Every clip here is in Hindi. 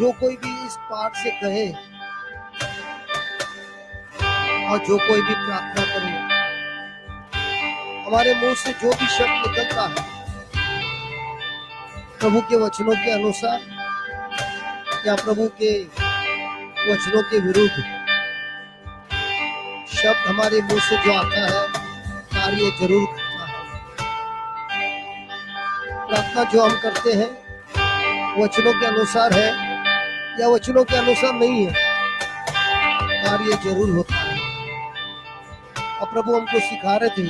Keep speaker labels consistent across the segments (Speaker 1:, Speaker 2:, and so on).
Speaker 1: जो कोई भी इस पाठ से कहे और जो कोई भी प्रार्थना करे, हमारे मुंह से जो भी शब्द निकलता है प्रभु के वचनों के अनुसार या प्रभु के वचनों के विरुद्ध शब्द हमारे मुंह से जो आता है कार्य जरूर करता है। प्रार्थना जो हम करते हैं वचनों के अनुसार है या वचनों के अनुसार नहीं है, कार्य जरूर होता है। और प्रभु हमको सिखा रहे थे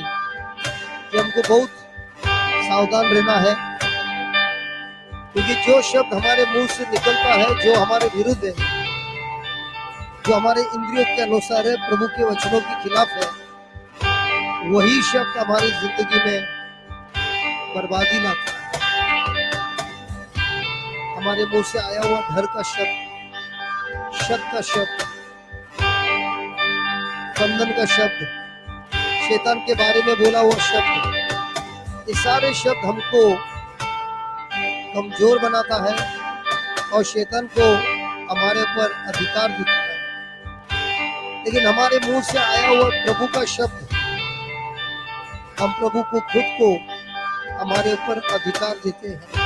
Speaker 1: कि हमको बहुत सावधान रहना है, क्योंकि जो शब्द हमारे मुंह से निकलता है जो हमारे विरुद्ध है, जो हमारे इंद्रियों के अनुसार है, प्रभु के वचनों के खिलाफ है, वही शब्द हमारी जिंदगी में बर्बादी लाता है। हमारे मुंह से आया हुआ धर का शब्द, शक का शब्द, बंधन का शब्द, शैतान के बारे में बोला हुआ शब्द, ये सारे शब्द हमको कमजोर बनाता है और शैतान को हमारे ऊपर अधिकार देता है। लेकिन हमारे मुंह से आया हुआ प्रभु का शब्द, हम प्रभु को खुद को हमारे ऊपर अधिकार देते हैं।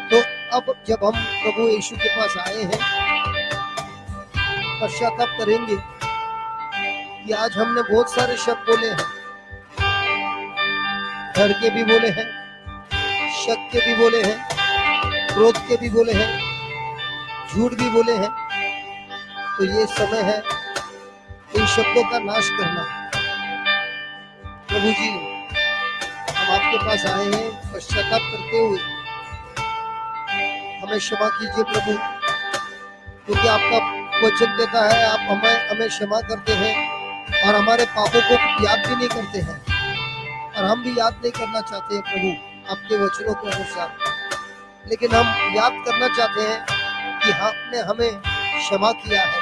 Speaker 1: तो अब जब हम प्रभु यीशु के पास आए हैं, पश्चाताप करेंगे कि आज हमने बहुत सारे शब्द बोले हैं, डर के भी बोले हैं, शक के भी बोले हैं, क्रोध के भी बोले हैं, झूठ भी बोले हैं। तो ये समय है इन शब्दों का नाश करना। प्रभु जी, हम आपके पास आए हैं पश्चाताप करते हुए, हमें क्षमा कीजिए प्रभु, क्योंकि आपका वचन कहता है आप हमें क्षमा करते हैं और हमारे पापों को याद भी नहीं करते हैं, और हम भी याद नहीं करना चाहते हैं प्रभु आपके वचनों के अनुसार। लेकिन हम याद करना चाहते हैं कि आपने हमें क्षमा किया है,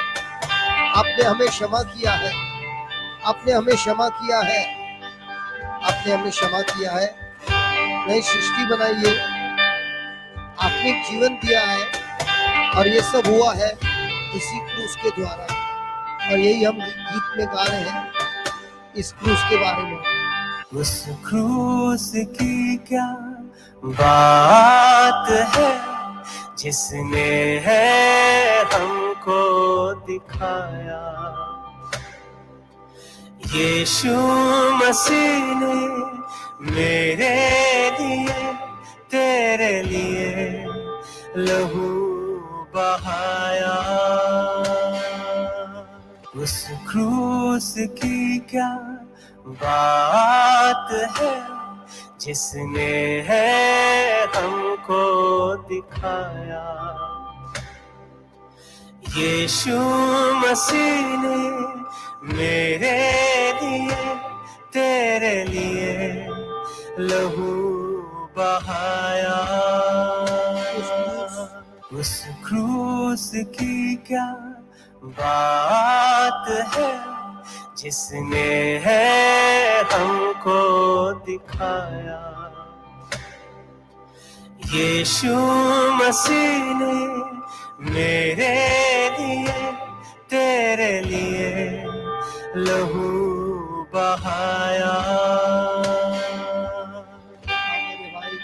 Speaker 1: आपने हमें क्षमा किया है, आपने हमें क्षमा किया है, आपने हमें क्षमा किया है। नई सृष्टि बनाई है, आपने जीवन दिया है, और ये सब हुआ है इसी क्रूस के द्वारा। और यही हम गीत में गा रहे हैं इस क्रूस के बारे में।
Speaker 2: उस क्रूस की क्या बात है जिसने है हमको दिखाया, यीशु मसीह ने मेरे लिए तेरे लिए लहू बहाया। उस क्रूस की क्या बात है जिसने है हमको दिखाया, यीशु मसीह ने मेरे लिए तेरे लिए लहू बहाया। उस क्रूस की क्या बात है जिसने है हमको दिखाया, यीशु मसीह ने मेरे लिए तेरे लिए लहू बहाया।
Speaker 1: मेरे भाई,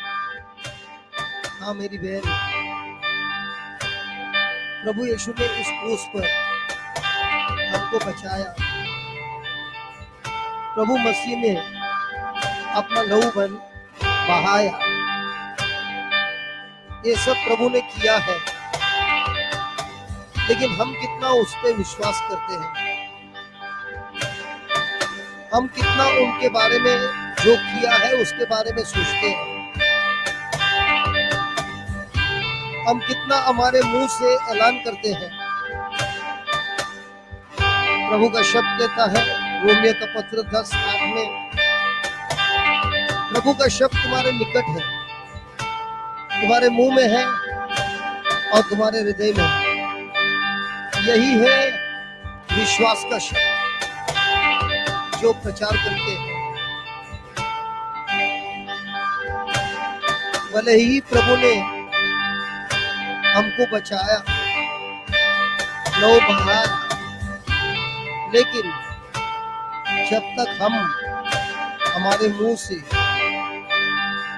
Speaker 1: हाँ मेरी बहन, प्रभु यीशु ने इस क्रूस पर हमको बचाया। प्रभु मसीह ने अपना लहू बहाया। ये सब प्रभु ने किया है, लेकिन हम कितना उस पर विश्वास करते हैं, हम कितना उनके बारे में जो किया है उसके बारे में सोचते हैं, हम कितना हमारे मुंह से ऐलान करते हैं। प्रभु का शब्द कहता है रोमियो का पत्र 10:8 में, प्रभु का शब्द तुम्हारे निकट है, तुम्हारे मुंह में है और तुम्हारे हृदय में है। यही है विश्वास का शब्द जो प्रचार करते हैं। भले ही प्रभु ने हमको बचाया, लहू बहाया। लेकिन जब तक हम हमारे मुंह से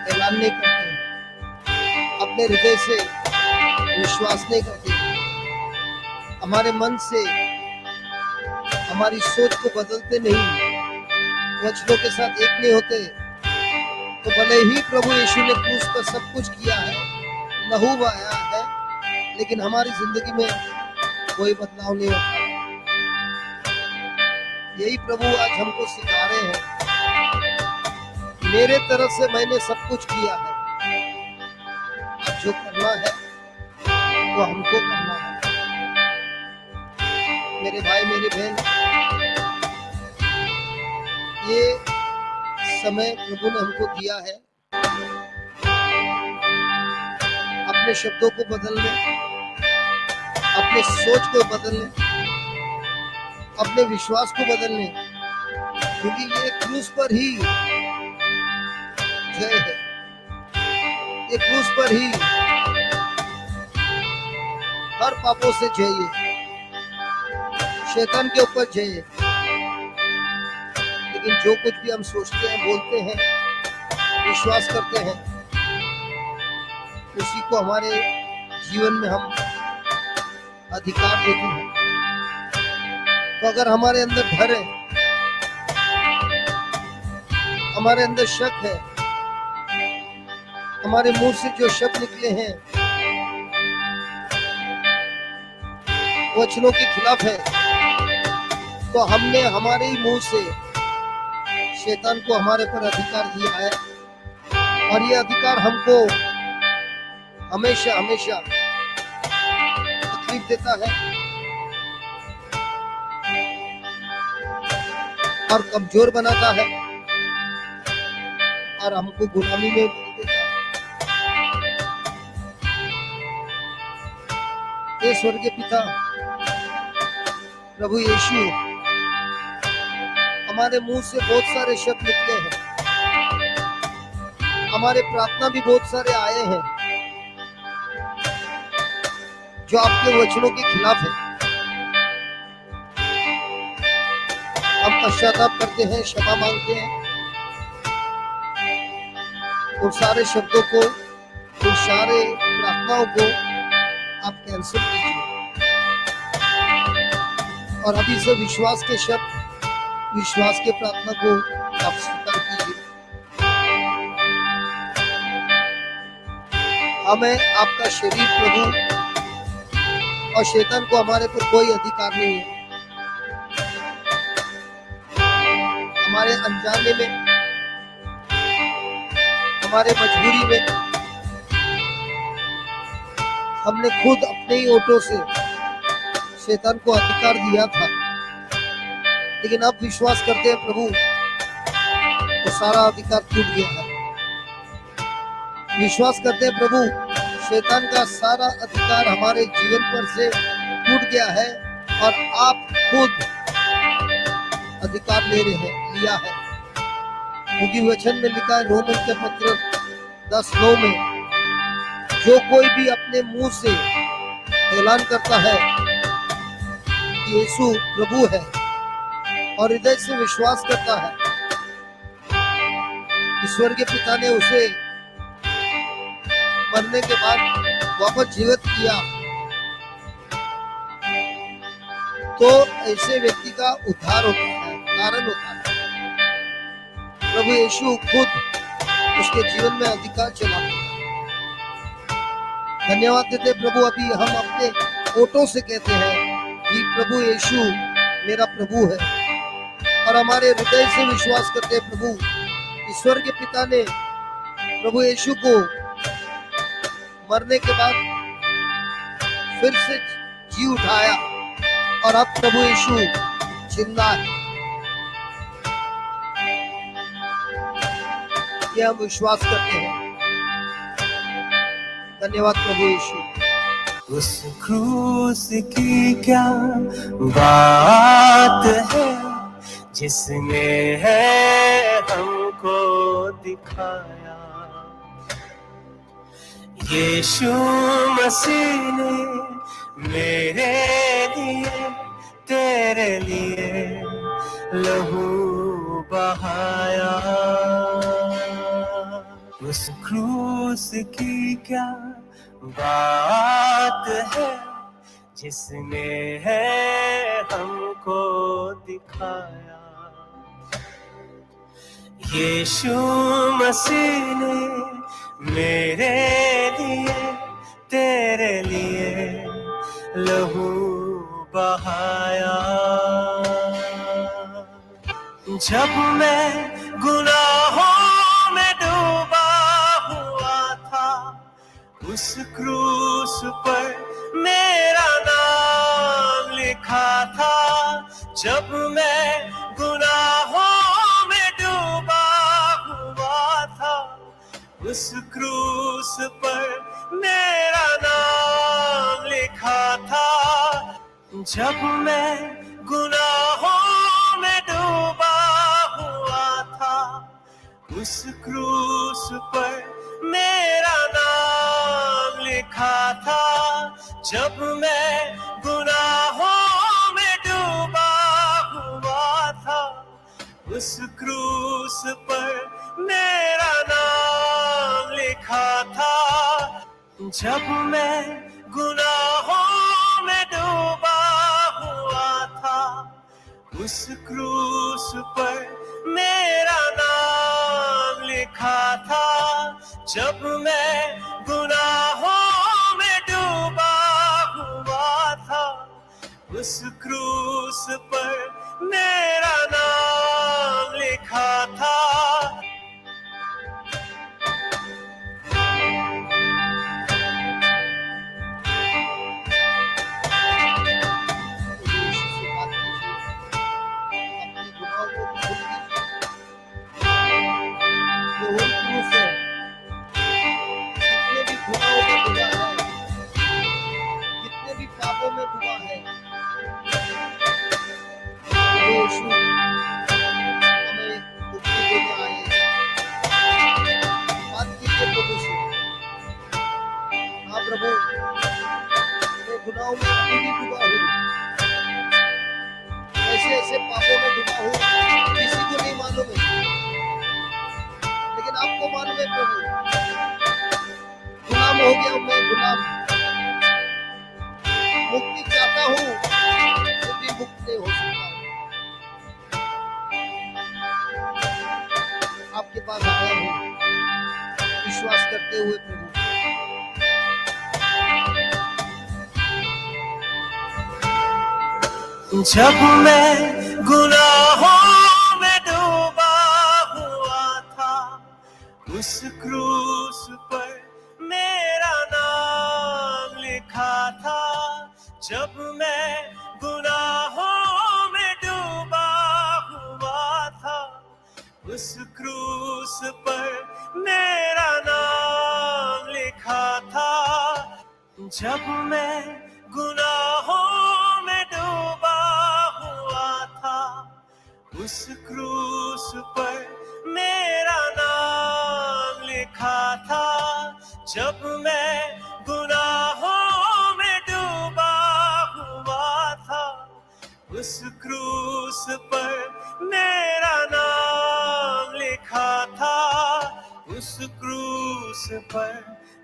Speaker 1: ऐलान नहीं करते, अपने हृदय से विश्वास नहीं करते, हमारे मन से हमारी सोच को बदलते नहीं, वचनों के साथ एक नहीं होते, तो भले ही प्रभु यीशु ने क्रूस पर सब कुछ किया है, लहू बहाया है, लेकिन हमारी जिंदगी में कोई बदलाव नहीं होता। यही प्रभु आज हमको सिखा रहे हैं, मेरे तरफ से मैंने सब कुछ किया है, अब जो करना है वो हमको करना है। मेरे भाई मेरी बहन, ये समय प्रभु ने हमको दिया है अपने शब्दों को बदलने, अपने सोच को बदलने, अपने विश्वास को बदलने, क्योंकि ये क्रूस पर ही जय है, ये क्रूस पर ही हर पापों से जय है, शैतान के ऊपर जय है। लेकिन जो कुछ भी हम सोचते हैं, बोलते हैं, विश्वास करते हैं, उसी को हमारे जीवन में हम अधिकार देते हैं। तो अगर हमारे अंदर डर है, हमारे अंदर शक है, हमारे मुंह से जो शब्द निकले हैं वचनों के खिलाफ है, तो हमने हमारे ही मुंह से शैतान को हमारे पर अधिकार दिया है, और ये अधिकार हमको हमेशा हमेशा तकलीफ देता है और कमजोर बनाता है और हमको गुलामी में डाल देता है। ये स्वर्गीय पिता प्रभु यीशु, हमारे मुंह से बहुत सारे शब्द निकले हैं, हमारे प्रार्थना भी बहुत सारे आए हैं जो आपके वचनों के खिलाफ है। हम पश्चाताप करते हैं, क्षमा मांगते हैं, उन सारे शब्दों को, उन सारे प्रार्थनाओं को आप कैंसिल कीजिए, और अभी से विश्वास के शब्द, विश्वास के प्रार्थना को आप स्वीकार कीजिए। हमें आपका शरीर प्रभु, और शैतान को हमारे पर कोई अधिकार नहीं है। हमारे अनजाने में, हमारे मजबूरी में हमने खुद अपने ही ओटों से शैतान को अधिकार दिया था, लेकिन अब विश्वास करते हैं प्रभु, तो सारा अधिकार टूट गया है। विश्वास करते हैं प्रभु, शैतान का सारा अधिकार हमारे जीवन पर से टूट गया है, और आप खुद अधिकार ले रहे हैं, लिया है। क्योंकि वचन में लिखा है, रोमन के पत्र 10:9 में, जो कोई भी अपने मुंह से ऐलान करता है कि यीशु प्रभु है, और हृदय से विश्वास करता है ईश्वर के पिता ने उसे मरने के बाद वापस जीवित किया, तो ऐसे व्यक्ति का उद्धार होता है, कारण होता है। प्रभु यीशु खुद उसके जीवन में अधिकार चलाते हैं। धन्यवाद देते प्रभु, अभी हम अपने ओटों से कहते हैं कि प्रभु यीशु मेरा प्रभु है, और हमारे हृदय से विश्वास करते हैं प्रभु, ईश्वर के पिता ने प्रभु यीशु को मरने के बाद फिर से जी उठाया, और अब प्रभु यीशु जिंदा है। यह हम विश्वास करते हैं। धन्यवाद प्रभु यीशु।
Speaker 2: उस क्रूस की क्या बात है जिसने है हमको दिखाया, यीशु मसीह ने मेरे लिए तेरे लिए लहू बहाया। उस क्रूस की क्या बात है जिसने है हमको दिखाया। यीशु मसीह ने मेरे लिए तेरे लिए लहू बहाया। जब मैं गुनाहों में डूबा हुआ था, उस क्रूस पर मेरा नाम लिखा था। जब मैं गुनाहों में डूबा हुआ था, उस क्रूस पर मेरा नाम लिखा था। जब मैं गुनाहों में डूबा हुआ था, उस क्रूस पर मेरा नाम लिखा था। जब मैं गुनाहों में डूबा हुआ था, उस क्रूस पर मेरा नाम लिखा था। जब मैं गुनाहों में डूबा हुआ था, उस क्रूस पर मेरा नाम लिखा था। जब मैं गुनाहों में डूबा हुआ था, उस क्रूस पर मेरा नाम लिखा था।
Speaker 1: यीशु से बात कीजिए, अपने गुनाहों को कबूल कीजिए। जो वो क्रूस है, जितने भी गुनाहों में डूबा है, जितने भी पापों में डूबा है, यीशु हमें मुक्ति देने आए हैं। बात कीजिए प्रभु से। हाँ प्रभु, मैं गुनाहों में अभी भी डूबा हूँ, ऐसे ऐसे पापों में डूबा हूँ, किसी को नहीं मालूम है, लेकिन आपको मालूम है प्रभु। गुलाम हो गया मैं, गुलाम। मुक्ति चाहता हूँ, फिर भी मुक्त नहीं हो सकता। आपके पास आया हूँ विश्वास करते हुए प्रभु।
Speaker 2: जब मैं गुनाहों में डूबा हुआ था, उस क्रूस पर मेरा नाम लिखा था। जब मैं गुनाहों में डूबा हुआ था, उस क्रूस पर मेरा नाम लिखा था। जब मैं गुनाहों में डूबा हुआ था, उस क्रूस पर मेरा नाम लिखा था। जब मैं गुनाहों में डूबा हुआ था, उस क्रूस पर मेरा नाम लिखा था। उस क्रूस पर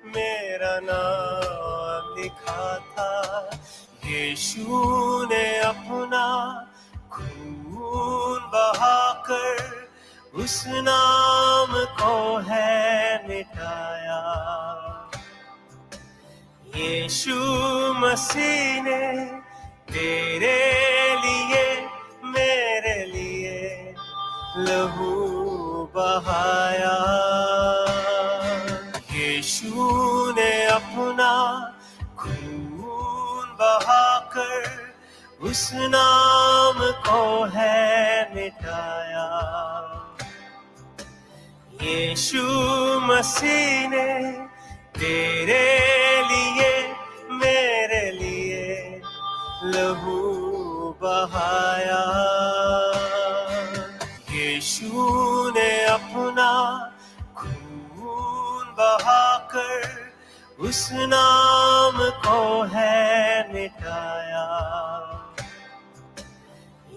Speaker 2: मेरा नाम लिखा था। यीशु ने अपना खून बहाकर उस नाम को है मिटाया। यीशु मसीह ने तेरे लिए मेरे लिए लहू बहाया। यीशु ने अपना खून बहाकर उस नाम को है मिटाया। यीशु मसीह ने तेरे लिए मेरे लिए लहू बहाया। यीशु ने अपना खून बहाकर उस नाम को है मिटाया।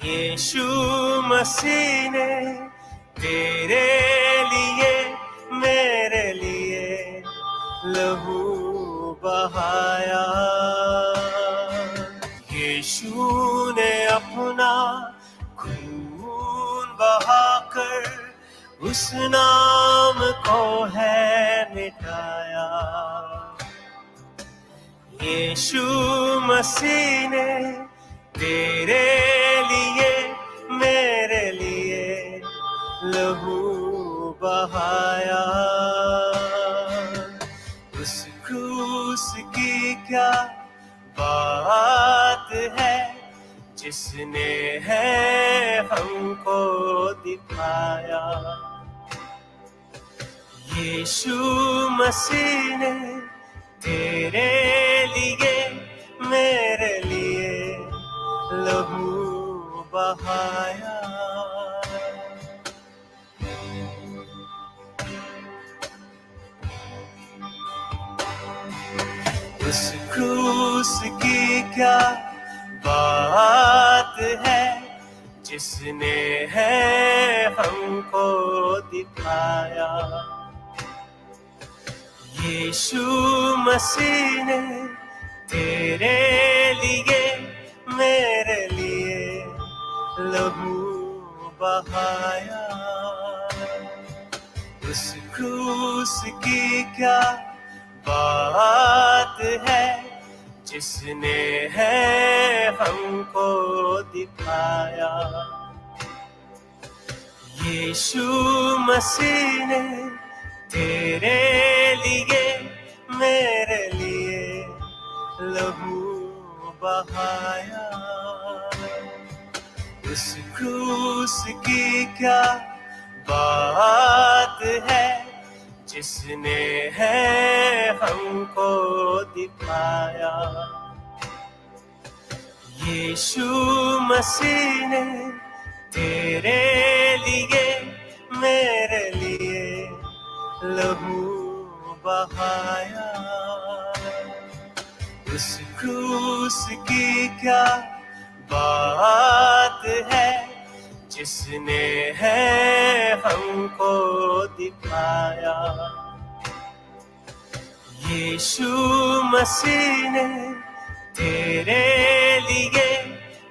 Speaker 2: यीशु मसीह ने तेरे लिए मेरे लिए लहू बहाया। यीशु ने अपना खून बहाकर उस नाम को है मिटाया। यीशु मसीह ने तेरे लिए मेरे लिए लहू बहाया। उस क्रूस की क्या बात है जिसने है हमको दिखाया। यीशु मसीह ने तेरे लिए मेरे लिए लहू बहाया। उस क्रूस की क्या बात है जिसने है हमको दिखाया। यीशु मसीह ने तेरे लिए मेरे लिए लहू बहाया। उस क्रूस की क्या बात है जिसने है हमको दिखाया। यीशु मसीह ने तेरे लिए मेरे लिए लहू बहाया। उस क्रूस की क्या बात है जिसने है हमको दिखाया। यीशु मसीह ने तेरे लिए मेरे लिए लहू बहाया। उस क्रूस की क्या बात है जिसने है हमको दिखाया। यीशु मसीह ने तेरे लिए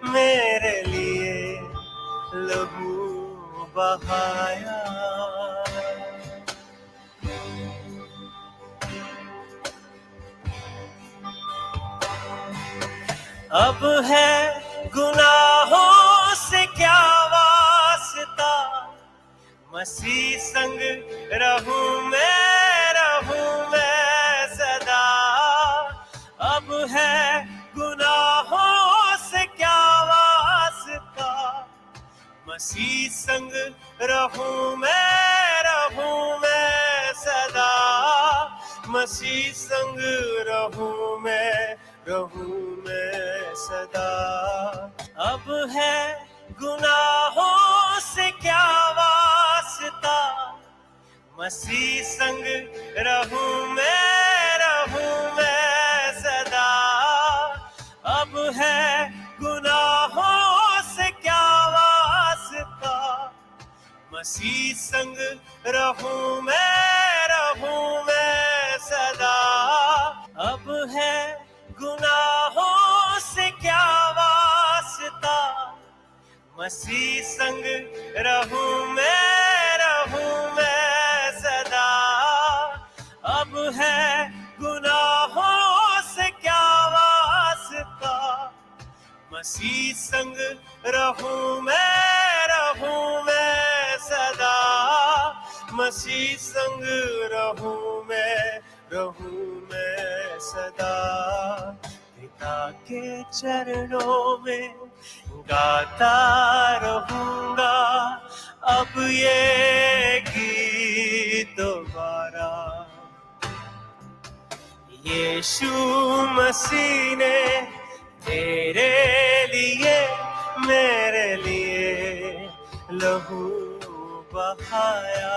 Speaker 2: मेरे लिए लहू बहाया। अब है गुनाहों से क्या वास्ता, मसीह संग रहूं मैं सदा। अब है गुनाहों से क्या वास्ता, मसीह संग रहूं मैं सदा। मसीह संग रहूं मैं सदा। अब है गुनाहों से क्या वास्ता, मसीह संग रहूं मैं सदा। अब है गुनाहों से क्या वास्ता, मसीह संग रहूं मैं सदा। अब है गुनाहों से क्या वास्ता, मसीह संग रहूं मैं सदा। अब है गुनाहों से क्या वास्ता, मसीह संग रहूं मैं सदा। मसीह संग रहूं मैं सदा। पिता के चरणों में गाता रहूंगा अब ये गीत दोबारा। यीशु मसीह ने तेरे लिए मेरे लिए लहू बहाया।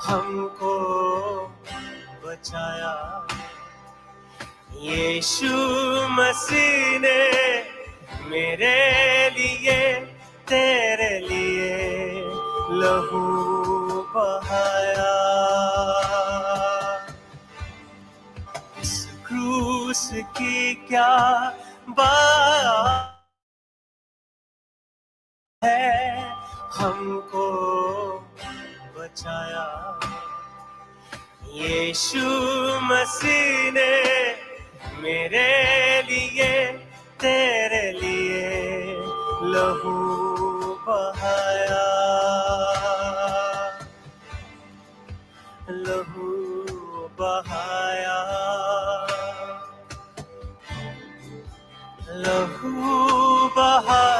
Speaker 2: हमको बचाया। यीशु मसीह ने मेरे लिए तेरे लिए लहू बहाया। इस क्रूस की क्या बात है, हमको बचाया। यीशु मसीह ने मेरे लिए तेरे लिए लहू बहाया। लहू बहाया। लहू बहाया।